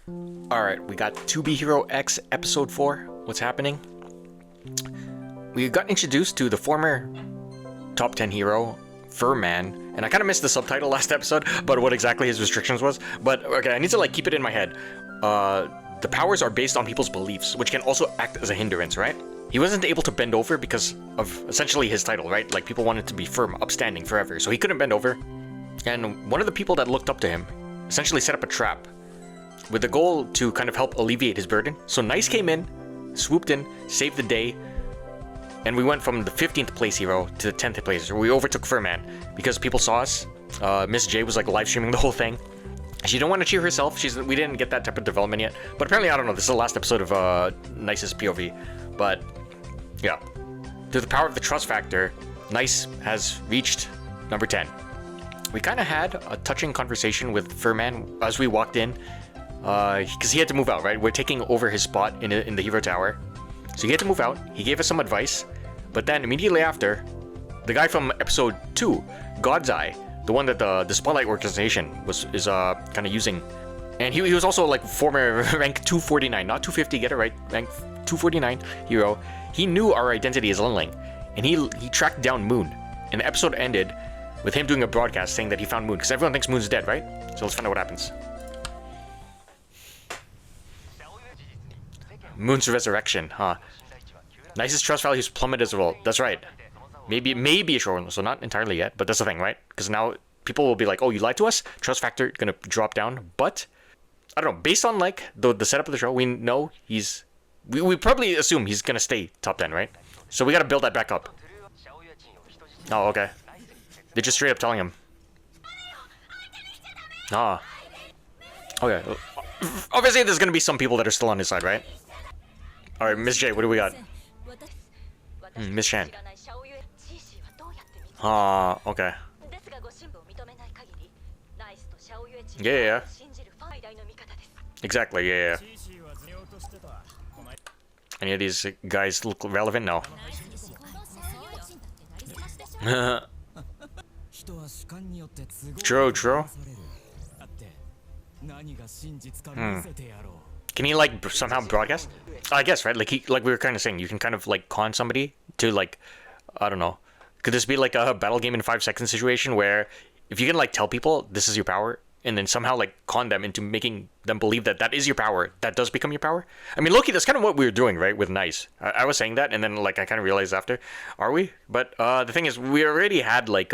Alright, we got 2B Hero X episode 4. What's happening? We got introduced to the former top 10 hero, Furman, and I kind of missed the subtitle last episode, but what exactly his restrictions was. But okay, I need to like keep it in my head. The powers are based on people's beliefs, which can also act as a hindrance, right? He wasn't able to bend over because of essentially his title, right? Like people wanted to be firm, upstanding forever, so he couldn't bend over. And one of the people that looked up to him essentially set up a trap with the goal to kind of help alleviate his burden. So Nice came in, swooped in, saved the day, and we went from the 15th place hero to the 10th place. We overtook Furman because people saw us. Miss J was like live streaming the whole thing. She didn't want to cheer herself. We didn't get that type of development yet. But apparently, I don't know, this is the last episode of Nice's POV. But yeah, through the power of the trust factor, Nice has reached number 10. We kind of had a touching conversation with Furman as we walked in, because he had to move out, right? We're taking over his spot in the hero tower. So he had to move out. He gave us some advice, but then immediately after, the guy from episode 2, God's Eye, the one that the Spotlight organization is kind of using, and he was also like former rank 249, not 250, get it right, rank 249 hero. He knew our identity as Linling, and he tracked down Moon, and the episode ended with him doing a broadcast saying that he found Moon, because everyone thinks Moon's dead, right? So let's find out what happens. Moon's resurrection, huh? Nice's trust value is plummeted as well. That's right. Maybe a short one, so not entirely yet, but that's the thing, right? Because now people will be like, oh, you lied to us? Trust factor gonna drop down. But I don't know, based on like the setup of the show, we know we probably assume he's gonna stay top 10, right? So we gotta build that back up. Oh, okay. They're just straight up telling him. Ah. Okay. Obviously there's gonna be some people that are still on his side, right? Alright, Miss J, what do we got? Miss Shan. Ah, okay. Yeah. Exactly, yeah. Any of these guys look relevant? No. True. Can he like somehow broadcast? I guess, right? Like we were kind of saying, you can kind of like con somebody to like, I don't know. Could this be like a battle game in 5 seconds situation where if you can like tell people this is your power and then somehow like con them into making them believe that that is your power, that does become your power? I mean, low-key, that's kind of what we were doing, right? With Nice. I was saying that and then like I kind of realized after, are we? But the thing is, we already had like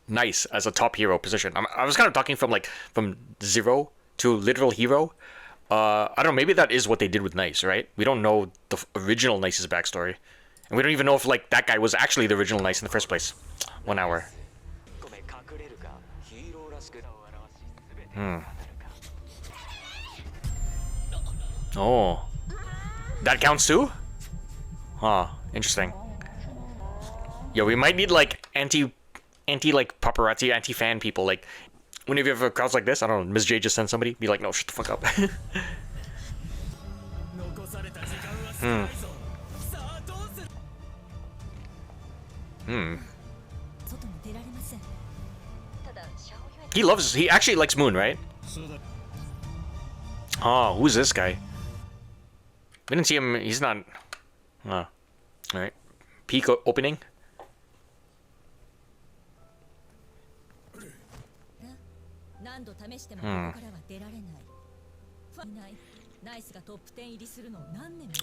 Nice as a top hero position. I was kind of talking from 0 to literal hero. I don't know, maybe that is what they did with Nice, right? We don't know the original Nice's backstory. And we don't even know if like that guy was actually the original Nice in the first place. 1 hour. Oh. That counts too? Huh, interesting. Yo, we might need like anti like paparazzi, anti-fan people. Like, whenever you have a crowds like this, I don't know, Ms. J just send somebody, be like, no, shut the fuck up. He actually likes Moon, right? Oh, who's this guy? We didn't see him, he's not... Oh, alright. Peak opening.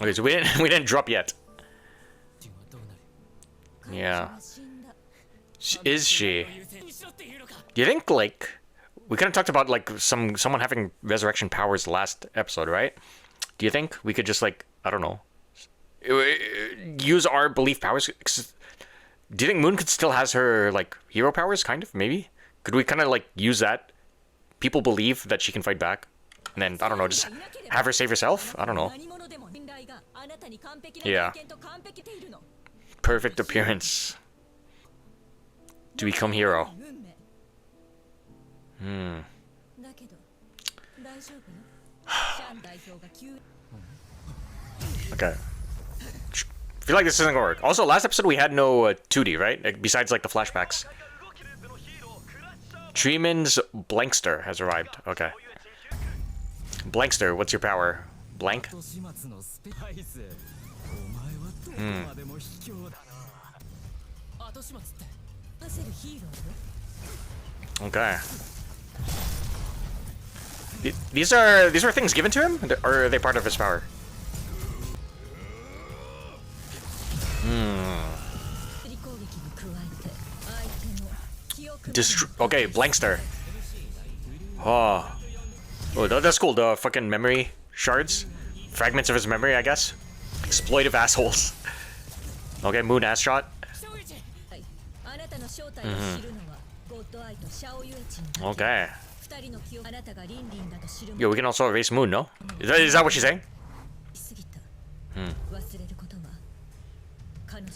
Okay, so we didn't drop yet. Yeah. Is she? Do you think like we kind of talked about like someone having resurrection powers last episode, right? Do you think we could just like, I don't know, use our belief powers? Do you think Moon could still has her like hero powers? Kind of, maybe. Could we kind of like use that? People believe that she can fight back, and then I don't know, just have her save herself. I don't know. Yeah. Perfect appearance to become hero. Okay. I feel like this isn't gonna work. Also, last episode we had no 2D, right? Like, besides like the flashbacks. Treeman's Blankster has arrived. Okay. Blankster, what's your power? Blank? Okay. These were things given to him, or are they part of his power? Okay, Blankster. Oh, that's cool. The fucking memory shards, fragments of his memory, I guess. Exploitive assholes. Okay, Moon ass shot. Okay. Yo, we can also erase Moon, no? Is that what she's saying?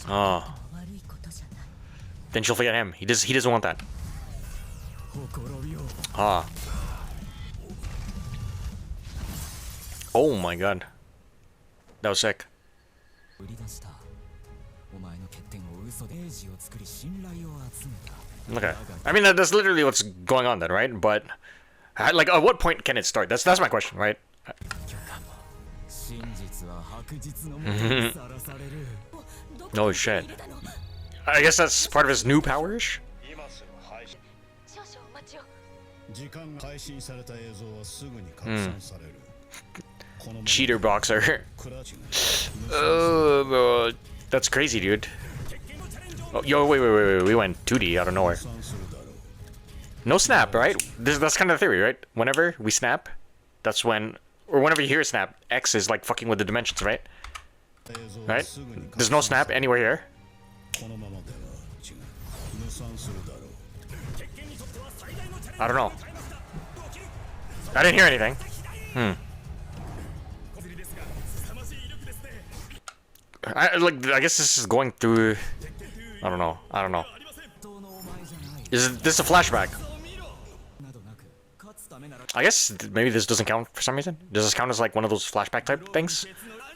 Oh. Then she'll forget him. He doesn't want that. Ah. Oh my god. That was sick. Okay. I mean, that's literally what's going on then, right? But, like, at what point can it start? That's my question, right? Oh shit. I guess that's part of his new powers? Cheater boxer. That's crazy, dude. Oh, yo, wait, we went 2D out of nowhere. No snap, right? That's kind of the theory, right? Whenever we snap, that's when, or whenever you hear a snap, X is like fucking with the dimensions, right? Right? There's no snap anywhere here. I don't know. I didn't hear anything. I guess this is going through. I don't know. Is this a flashback? I guess maybe this doesn't count for some reason. Does this count as like one of those flashback type things?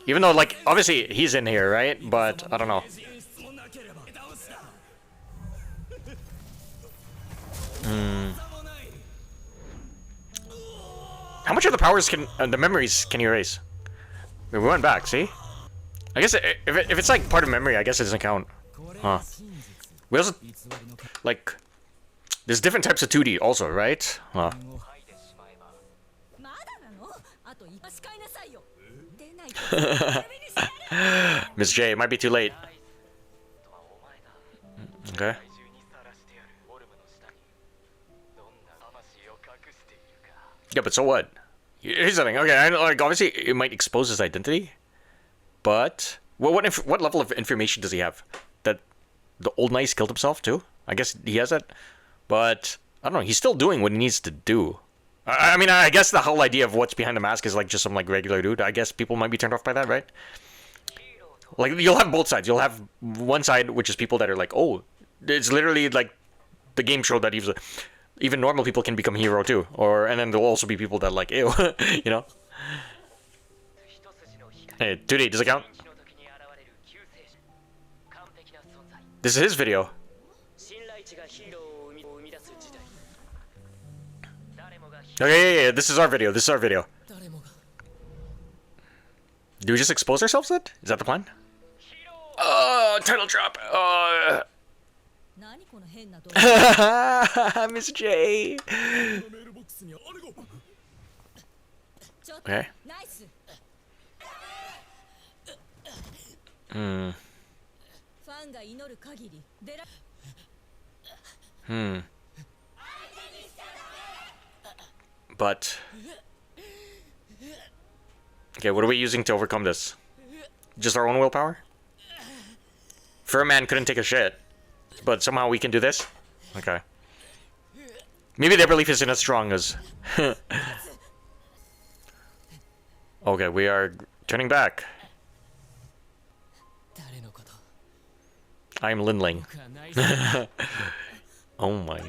Even though, like, obviously he's in here, right? But I don't know. How much of the powers can the memories can you erase? We went back. See? I guess if it's like part of memory, I guess it doesn't count. Huh. We also like there's different types of 2D also, right? Huh. Miss J, it might be too late. Okay. Yeah, but so what? Here's the thing. Okay, I know, like obviously it might expose his identity, but what level of information does he have? That the old Nice killed himself too? I guess he has that, but I don't know. He's still doing what he needs to do. I mean, I guess the whole idea of what's behind the mask is like just some like regular dude. I guess people might be turned off by that, right? Like you'll have both sides. You'll have one side which is people that are like, oh, it's literally like the game show that even normal people can become hero too. And then there'll also be people that like, ew, you know. Hey, 2D, does it count? This is his video. Okay, yeah, this is our video. Do we just expose ourselves then? Is that the plan? Title drop. Miss J. Okay. But okay, what are we using to overcome this? Just our own willpower? Furman couldn't take a shit, but somehow we can do this? Okay. Maybe their belief isn't as strong as... Okay, we are turning back. I'm Linling. Oh my.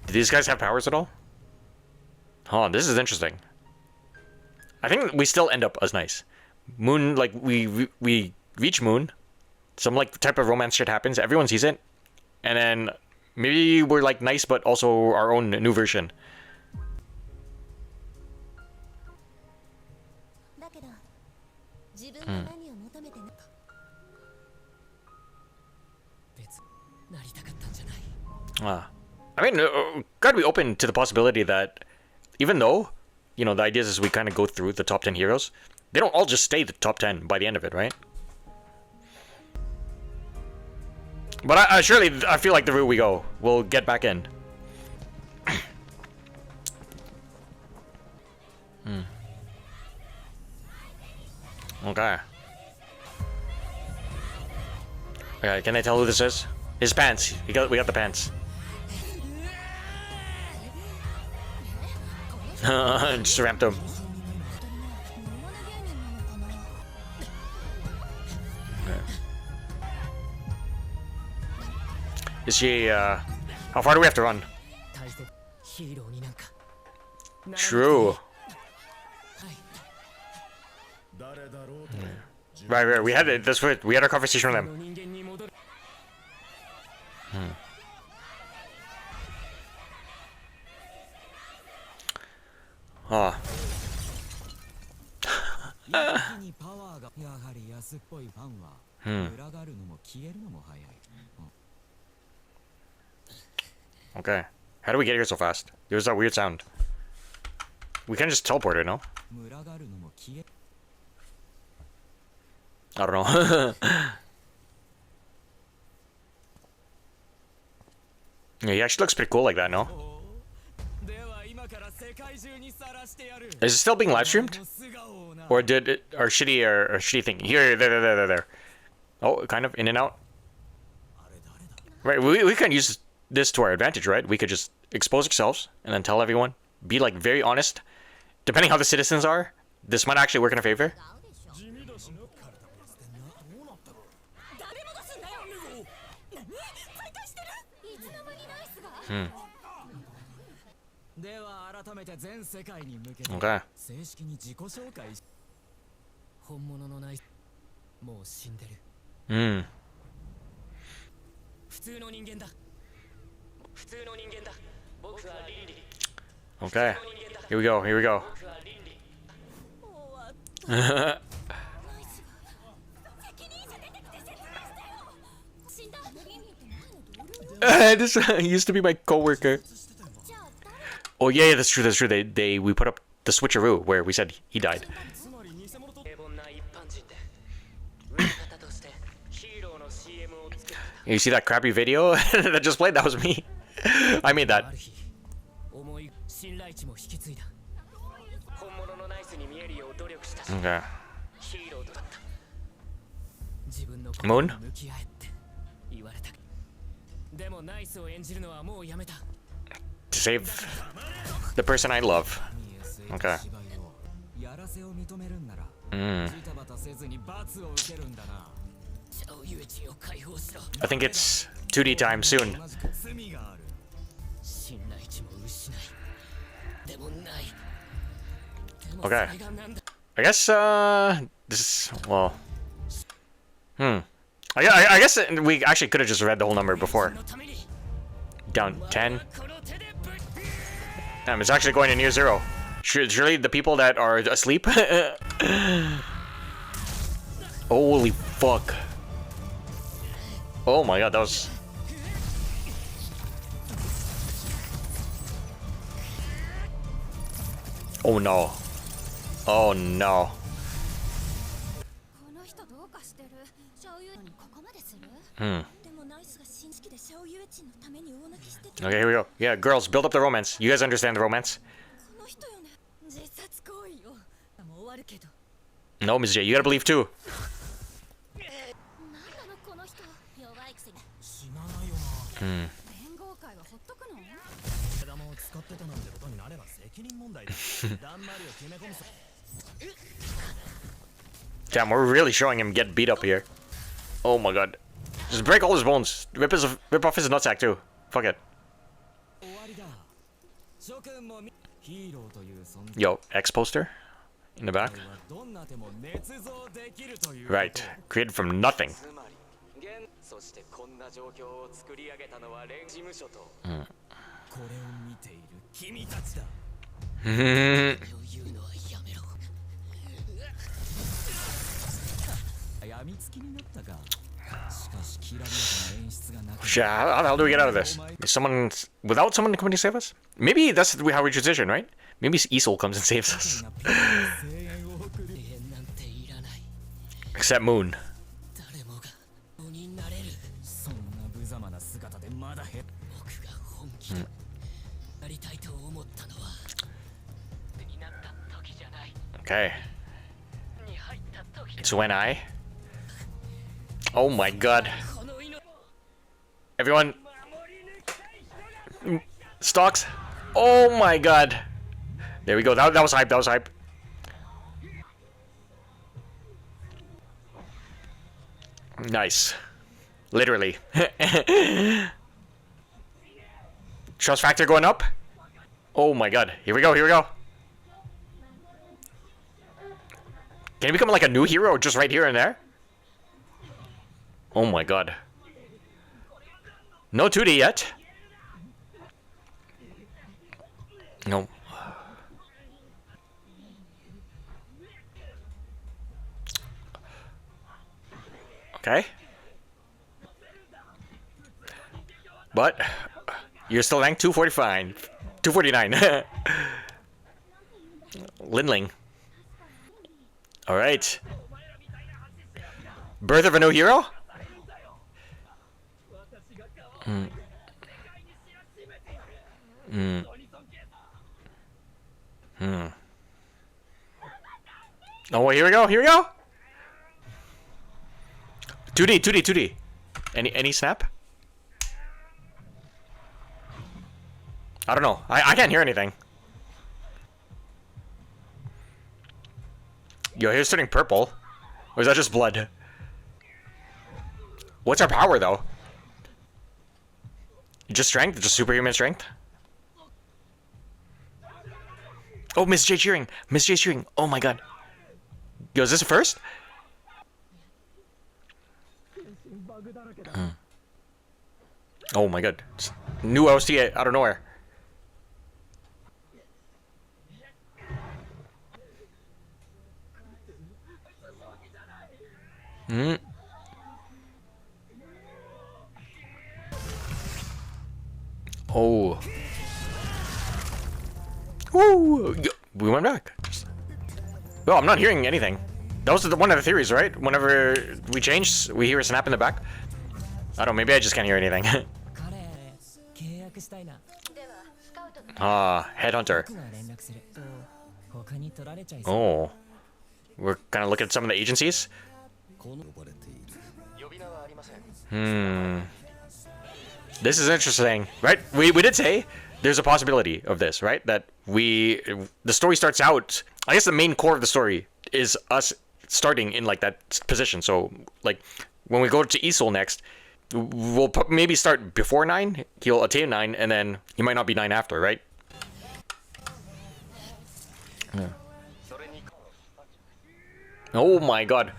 Do these guys have powers at all? Oh, this is interesting. I think we still end up as Nice. Moon, like, we reach Moon. Some, like, type of romance shit happens. Everyone sees it. And then maybe we're, like, Nice, but also our own new version. I mean, gotta be open to the possibility that even though, you know, the idea is we kind of go through the top 10 heroes, they don't all just stay the top 10 by the end of it, right? But I feel like the route we go, we'll get back in. Okay. Okay, can I tell who this is? His pants. We got the pants. Just ramped him. Is she, how far do we have to run? True. Right, we had it, that's what, we had our conversation with them. Oh. Okay. How do we get here so fast? There was that weird sound. We can just teleport it, no? I don't know. Yeah, he actually looks pretty cool like that, no? Is it still being live streamed? Or did it, or shitty thing? Here, there. Oh, kind of in and out. Right, we can use this to our advantage, right? We could just expose ourselves and then tell everyone. Be like very honest. Depending how the citizens are, this might actually work in our favor. Okay. Okay. Here we go. This used to be my coworker. Oh yeah, that's true. We put up the switcheroo where we said he died. You see that crappy video that just played? That was me. I made that. Okay. Moon? To save the person I love. Okay. I think it's 2D time soon. Okay. I guess, this, well... I guess we actually could have just read the whole number before. Down 10. Damn, it's actually going to near 0. Surely the people that are asleep? Holy fuck. Oh my god, that was... Oh no. Oh no. Okay, here we go. Yeah, girls, build up the romance. You guys understand the romance? No, Ms. J, you gotta believe too. Damn, we're really showing him get beat up here. Oh my god. Just break all his bones. Rip off his nutsack too. Fuck it. Yo, X poster in the back. Right, created from nothing. Shit, how the hell do we get out of this? Is someone without someone coming to save us? Maybe that's how we transition, right? Maybe Isol comes and saves us. Except Moon. Okay. It's when I. Oh my god. Everyone. Stocks. Oh my god. There we go. That was hype. That was hype. Nice. Literally. Trust factor going up. Oh my god. Here we go. Here we go. Can he become like a new hero just right here and there? Oh my god. No 2D yet. No. Okay. But you're still ranked 245. 249. Linling. Alright. Birth of a new hero? Oh, here we go. Here we go. 2D, 2D, 2D. Any snap? I don't know. I can't hear anything. Yo, here's turning purple. Or is that just blood? What's our power, though? Just strength? Just superhuman strength? Oh, Miss J cheering. Miss J cheering. Oh my god. Yo, is this a first? Oh my god. New OST out of nowhere. Oh. Woo! We went back. Oh, I'm not hearing anything. That was one of the theories, right? Whenever we change, we hear a snap in the back. I don't know, maybe I just can't hear anything. Headhunter. Oh. We're kind of looking at some of the agencies. This is interesting, right? We did say there's a possibility of this, right? That the story starts out, I guess the main core of the story is us starting in like that position. So like when we go to Isol next, we'll maybe start before 9, he'll attain 9, and then he might not be 9 after, right? Yeah. Oh my god.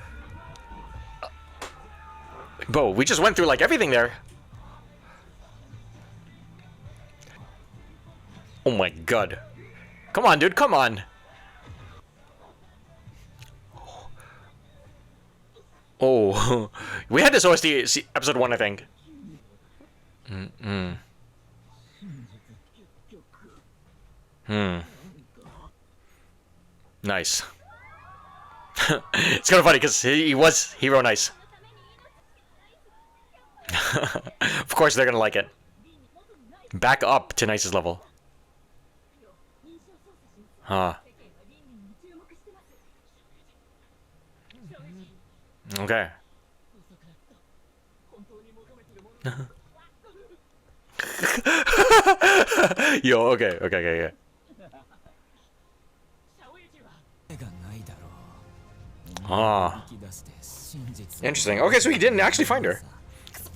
Bro, we just went through like everything there. Oh my god. Come on, dude, come on. Oh, we had this OST episode 1, I think. Nice. It's kind of funny because he was hero nice. Of course they're gonna like it. Back up to Nice's level. Huh. Okay. Yo, okay. Ah. Interesting. Okay, so he didn't actually find her.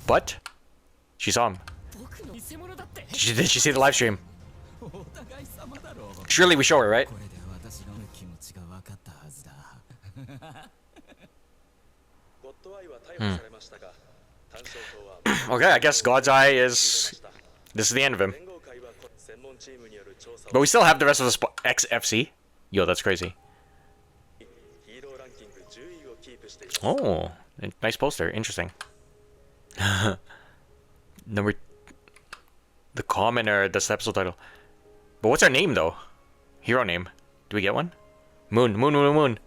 But she saw him. Did she see the live stream? Surely we show her, right? Okay, I guess God's Eye is... This is the end of him. But we still have the rest of the XFC. Yo, that's crazy. Oh, Nice poster. Interesting. Number... The commoner, that's the episode title. But what's our name, though? Hero name. Do we get one? Moon. Moon, moon, moon.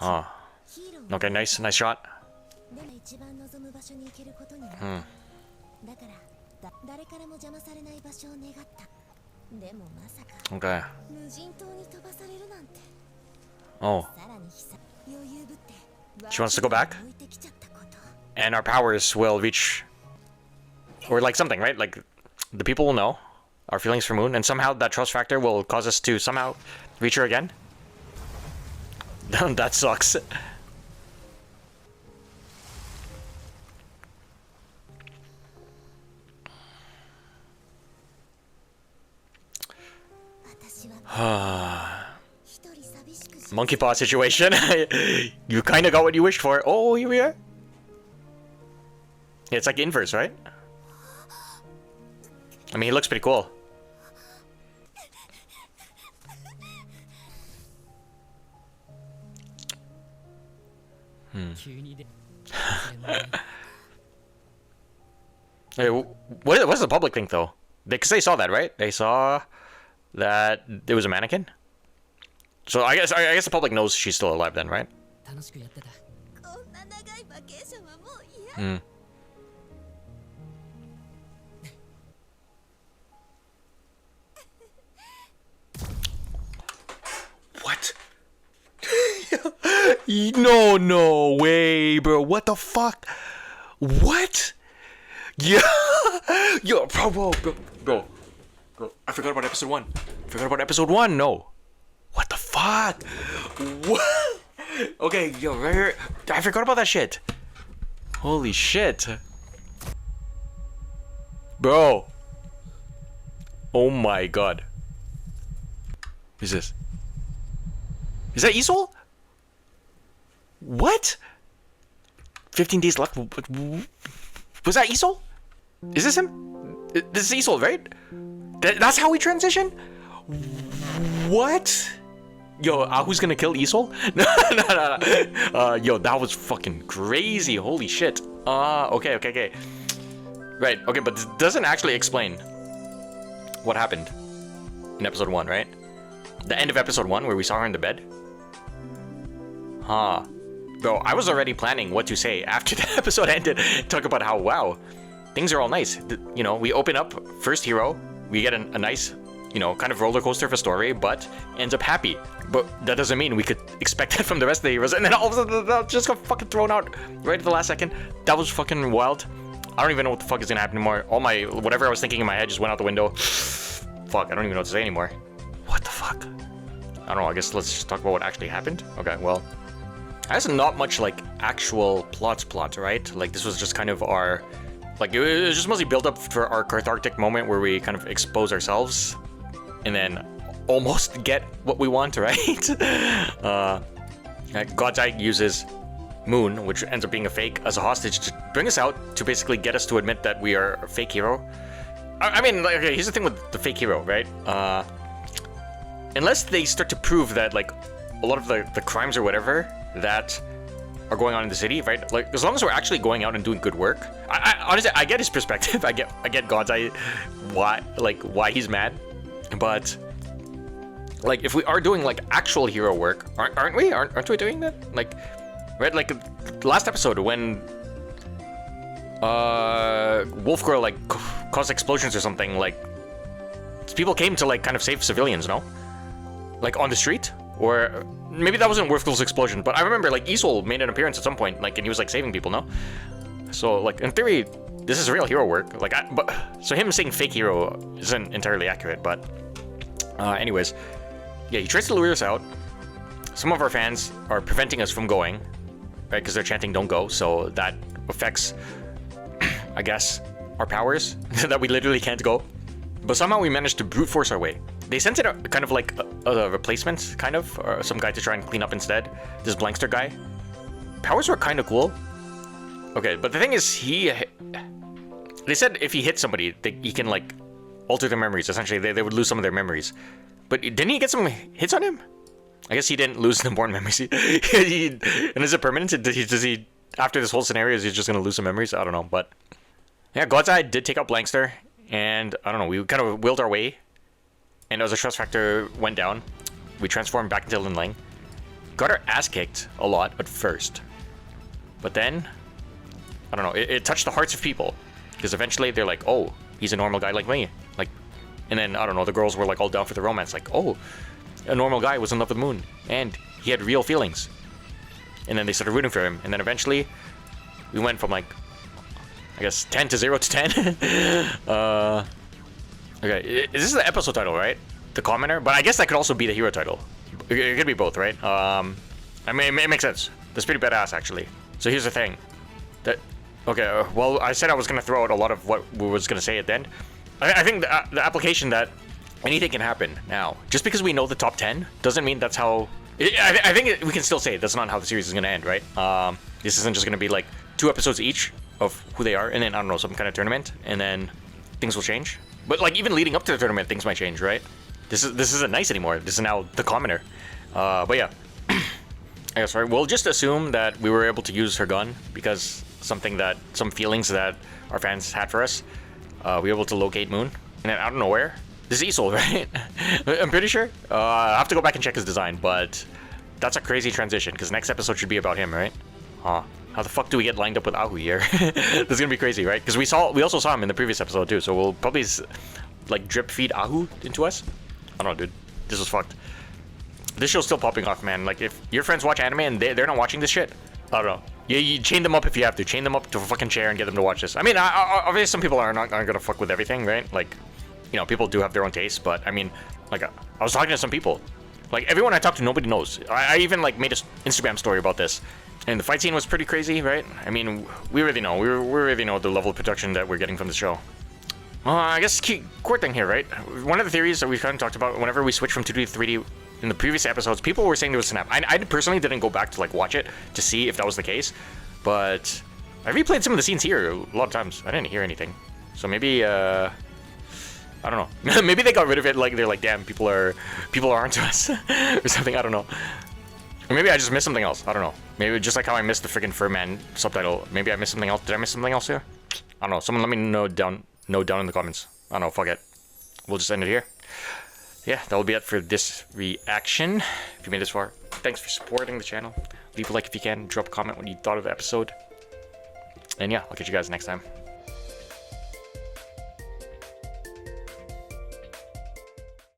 Oh. Okay, nice shot. Okay. Oh. She wants to go back? And our powers will reach... Or like something, right? Like, the people will know our feelings for Moon, and somehow that trust factor will cause us to somehow reach her again? That sucks. Monkey paw situation. You kind of got what you wished for. Oh, here we are. Yeah, it's like inverse, right? I mean, he looks pretty cool. Hey, what does the public think, though? Because they saw that, right? They saw that there was a mannequin. So I guess the public knows she's still alive then, right? What? No way, bro. What the fuck? What? Yeah. Yo, bro. I forgot about episode 1. No. What the fuck? What? Okay, yo, right here. I forgot about that shit. Holy shit. Bro. Oh my god. Who's this? Is that Isol? What? 15 days left. Was that Isol? Is this him? This is Isol, right? That's how we transition? What? Yo, Ahu's gonna kill Isol? No. Yo, that was fucking crazy. Holy shit. Okay. Right, okay, but this doesn't actually explain what happened in episode 1, right? The end of episode 1 where we saw her in the bed? Huh. Bro, I was already planning what to say after the episode ended. Talk about how, wow, things are all nice. You know, we open up first hero, we get a nice, you know, kind of roller coaster of a story, but ends up happy. But that doesn't mean we could expect that from the rest of the heroes. And then all of a sudden, that just got fucking thrown out right at the last second. That was fucking wild. I don't even know what the fuck is gonna happen anymore. All my, whatever I was thinking in my head just went out the window. Fuck, I don't even know what to say anymore. What the fuck? I don't know, I guess let's just talk about what actually happened. Okay, well, there's not much, like, actual plot, right? Like, this was just kind of our, like, it was just mostly built up for our cathartic moment where we kind of expose ourselves and then almost get what we want, right? God's Eye uses Moon, which ends up being a fake, as a hostage to bring us out, to basically get us to admit that we are a fake hero. I mean, like, okay, here's the thing with the fake hero, right? Unless they start to prove that, like, a lot of the crimes or whatever that are going on in the city, right? Like, as long as we're actually going out and doing good work, I honestly, I get his perspective. I get God's Eye, why he's mad, but like, if we are doing like actual hero work, aren't we? Aren't we doing that? Like, right? Like last episode when Wolf Girl like caused explosions or something, like people came to like kind of save civilians, no? Like on the street, or maybe that wasn't Wolf Girl's explosion, but I remember like Isol made an appearance at some point, like, and he was like saving people, no? So like in theory, this is real hero work. Like, but so him saying fake hero isn't entirely accurate, but anyways, yeah, he tries to lure us out. Some of our fans are preventing us from going, right? Because they're chanting "Don't go," so that affects, I guess, our powers that we literally can't go. But somehow we managed to brute force our way. They sent it kind of like a replacement, kind of, or some guy to try and clean up instead. This Blankster guy. Powers were kind of cool. Okay, but the thing is, they said if he hits somebody, he can like alter their memories. Essentially, they would lose some of their memories. But didn't he get some hits on him? I guess he didn't lose the born memories. And is it permanent? Does he after this whole scenario, is he just gonna lose some memories? I don't know, but yeah, God's Eye did take out Blankster, and I don't know. We kind of willed our way, and as our stress factor went down, we transformed back into Lin Ling. Got our ass kicked a lot at first, but then I don't know. It touched the hearts of people because eventually they're like, "Oh, he's a normal guy like me." Like, and then I don't know. The girls were like all down for the romance. Like, "Oh, a normal guy was in love with Moon, and he had real feelings." And then they started rooting for him, and then eventually we went from like, I guess 10 to 0 to 10. Okay, this is the episode title, right? The commenter, but I guess that could also be the hero title. It could be both, right? I mean, it makes sense. That's pretty badass, actually. So here's the thing. Okay, well, I said I was gonna throw out a lot of what we was gonna say at the end. I think the application that anything can happen now. Just because we know the top 10 doesn't mean that's how. I think we can still say that's not how the series is gonna end, right? This isn't just gonna be like 2 episodes each of who they are, and then I don't know, some kind of tournament, and then things will change. But like even leading up to the tournament, things might change, right? This isn't nice anymore. This is now the commoner. But yeah, I guess right. We'll just assume that we were able to use her gun because some feelings that our fans had for us. We were able to locate Moon, and then out of nowhere, this is Isol, right? I'm pretty sure. I have to go back and check his design, but that's a crazy transition because next episode should be about him, right? How the fuck do we get lined up with Ahu here? This is gonna be crazy, right? Because we also saw him in the previous episode too, so we'll probably like drip feed Ahu into us. I don't know, dude. This was fucked. This show's still popping off, man. Like if your friends watch anime and they're not watching this shit, I don't know. Yeah, you chain them up if you have to. Chain them up to a fucking chair and get them to watch this. I mean, obviously some people are not gonna fuck with everything, right? Like, you know, people do have their own taste, but I mean, like I was talking to some people. Like everyone I talked to, nobody knows. I even like made an Instagram story about this. And the fight scene was pretty crazy, right? I mean, we already know. We already know the level of production that we're getting from the show. I guess core thing here, right? One of the theories that we kind of talked about, whenever we switched from 2D to 3D in the previous episodes, people were saying there was a snap. I personally didn't go back to like watch it to see if that was the case, but I replayed some of the scenes here a lot of times. I didn't hear anything, so maybe I don't know. Maybe they got rid of it. Like they're like, damn, people are onto us or something. I don't know. Or maybe I just missed something else. I don't know. Maybe just like how I missed the freaking Furman subtitle. Maybe I missed something else. Did I miss something else here? I don't know. Someone let me know down in the comments. I don't know. Fuck it. We'll just end it here. Yeah, that will be it for this reaction. If you made this far, thanks for supporting the channel. Leave a like if you can. Drop a comment what you thought of the episode. And yeah, I'll catch you guys next time.